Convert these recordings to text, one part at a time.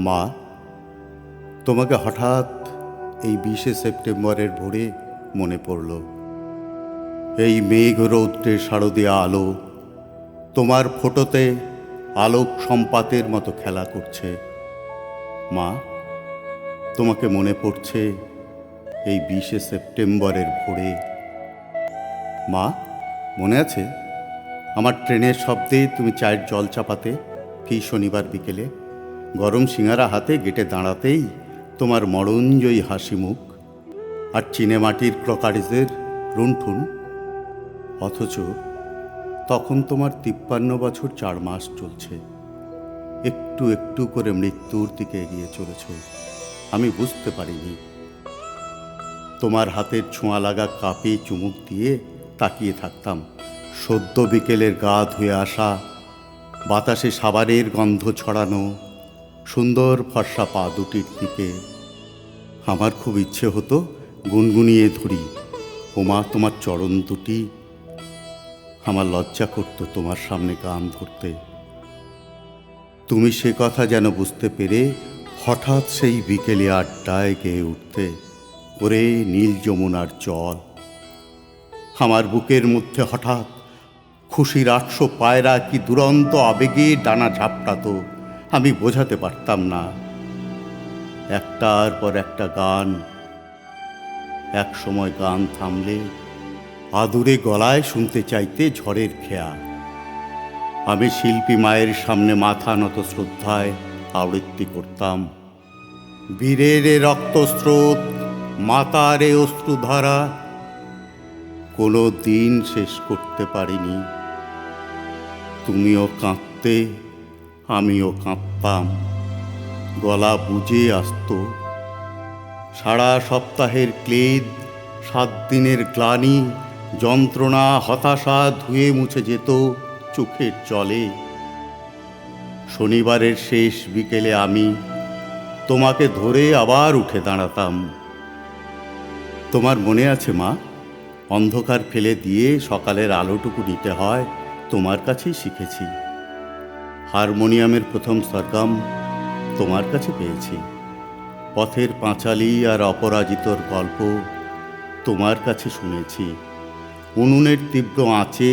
মা, তোমাকে হঠাৎ এই 20শে সেপ্টেম্বরের ভোরে মনে পড়ল। এই মেঘ রৌদ্রে শারদীয় আলো তোমার ফোটোতে আলোক সম্পাতের মতো খেলা করছে। মা, তোমাকে মনে পড়ছে এই 20শে সেপ্টেম্বরের ভোরে। মা, মনে আছে আমার ট্রেনের শব্দে তুমি চায়ের জল চাপাতে ফি শনিবার বিকেলে, গরম সিঙারা হাতে গেটে দাঁড়াতেই তোমার মরণজয়ী হাসি মুখ আর চিনেমাটির ক্রকারিজের রুনঠুন। অথচ তখন তোমার 53 বছর 4 মাস চলছে। একটু একটু করে মৃত্যুর দিকে এগিয়ে চলেছ। আমি বুঝতে পারিনি। তোমার হাতের ছোঁয়া লাগা কাপে চুমুক দিয়ে তাকিয়ে থাকতাম সদ্য বিকেলের গা ধুয়ে আসা, বাতাসে সাবানের গন্ধ ছড়ানো সুন্দর ফর্সা পা দুটির দিকে। আমার খুব ইচ্ছে হতো গুনগুনিয়ে ধরি, ওমা তোমার চরণ দুটি। আমার লজ্জা করতো তোমার সামনে গান ধরতে। তুমি সে কথা যেন বুঝতে পেরে হঠাৎ সেই বিকেলে আড্ডায় গেয়ে উঠতে, ওরে নীল যমুনার জল। আমার বুকের মধ্যে হঠাৎ খুশির 800 পায়রা কি দুরন্ত আবেগে ডানা ঝাপটাতো, আমি বোঝাতে পারতাম না। একটার পর একটা গান। এক সময় গান থামলে আদুরে গলায় শুনতে চাইতে ঝড়ের খেয়া। আমি শিল্পী মায়ের সামনে মাথা নত শ্রদ্ধায় আবৃত্তি করতাম, বীরের রক্তস্রোত, মাতার অশ্রুধারা, কোনো দিন শেষ করতে পারিনি। তুমিও কাঁদতে, আমিও কাঁদতাম, গলা বুঝে আসত। সারা সপ্তাহের ক্লেদ, 7 দিনের গ্লানি, যন্ত্রণা, হতাশা ধুয়ে মুছে যেত চোখের জলে। শনিবারের শেষ বিকেলে আমি তোমাকে ধরে আবার উঠে দাঁড়াতাম। তোমার মনে আছে মা, অন্ধকার ফেলে দিয়ে সকালের আলোটুকু নিতে হয়, তোমার কাছেই শিখেছি। হারমোনিয়ামের প্রথম সরগম তোমার কাছে পেয়েছি। পথের পাঁচালী আর অপরাজিতর গল্প তোমার কাছে শুনেছি। উনুনের তীব্র আঁচে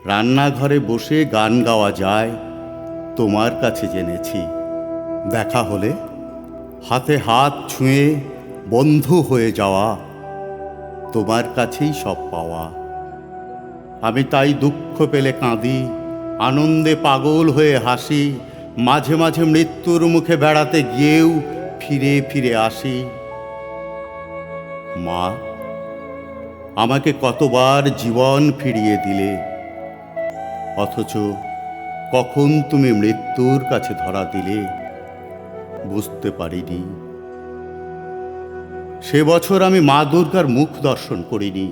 রান্নাঘরে বসে গান গাওয়া যায়, তোমার কাছে জেনেছি। দেখা হলে হাতে হাত ছুঁয়ে বন্ধু হয়ে যাওয়া, তোমার কাছেই সব পাওয়া। আমি তাই দুঃখ পেলে কাঁদি, আনন্দে পাগল হয়ে হাসি, মাঝে মাঝে মৃত্যুর মুখে বেড়াতে গিয়েও ফিরে ফিরে আসি। মা, আমাকে কতবার জীবন ফিরিয়ে দিলে, অথচ কখন তুমি মৃত্যুর কাছে ধরা দিলে বুঝতে পারিনি। সে বছর আমি মা দুর্গার মুখ দর্শন করিনি।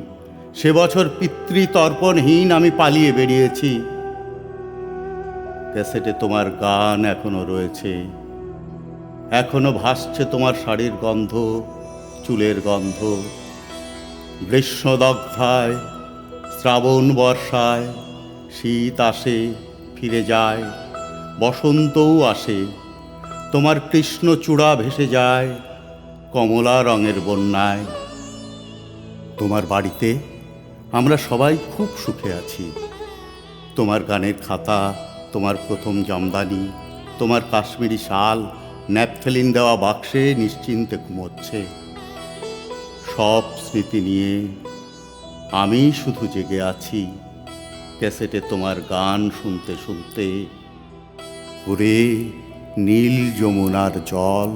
সে বছর পিতৃতর্পণহীন আমি পালিয়ে বেরিয়েছি। ক্যাসেটে তোমার গান এখনো রয়েছে, এখনো ভাসছে তোমার শাড়ির গন্ধ, চুলের গন্ধ। গ্রীষ্মদগ্ধায়, শ্রাবণ বর্ষায়, শীত আসে ফিরে যায়, বসন্তও আসে, তোমার কৃষ্ণ চূড়া ভেসে যায় কমলা রঙের বন্যায়। তোমার বাড়িতে আমরা সবাই খুব সুখে আছি। তোমার গানের খাতা, তোমার প্রথম জামদানি, তোমার কাশ্মীরি শাল ন্যাপথেলিন দেওয়া বাক্সে নিশ্চিন্তে ঘুমোচ্ছে। সব স্মৃতি নিয়ে আমি শুধু জেগে আছি, ক্যাসেটে তোমার গান শুনতে শুনতে, ওরে নীল যমুনার জল।